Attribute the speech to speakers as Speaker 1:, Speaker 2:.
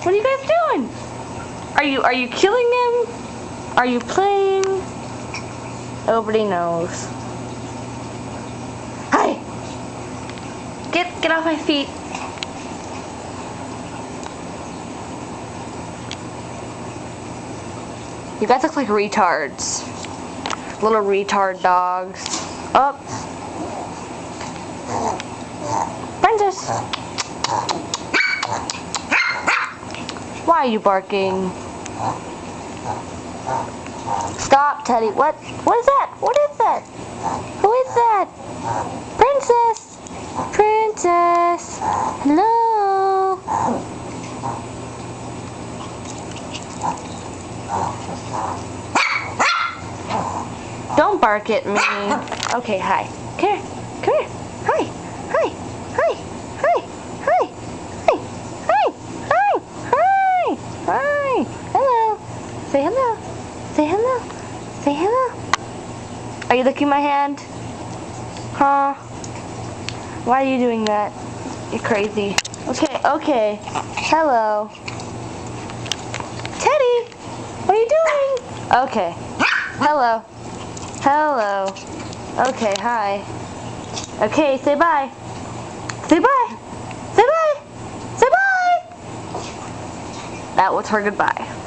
Speaker 1: What are you guys doing? Are you killing him? Are you playing? Nobody knows. Hi! Get off my feet. You guys look like retards. Little retard dogs. Oh. Princess! Why are you barking? Stop, Teddy. What is that? What is that? Who is that? Princess! Princess! Hello? Don't bark at me. Okay, hi. Come here. Come here. Hi. Hi. Hi. Hi. Hi. Hi. Hi. Hi. Hi. Hi. Hello. Say hello. Say hello. Say hello. Are you licking my hand? Huh? Why are you doing that? You're crazy. Okay, okay. Hello. Teddy, what are you doing? Okay. Hello. Hello. Okay, hi. Okay, say bye. Say bye. Say bye. Say bye. That was her goodbye.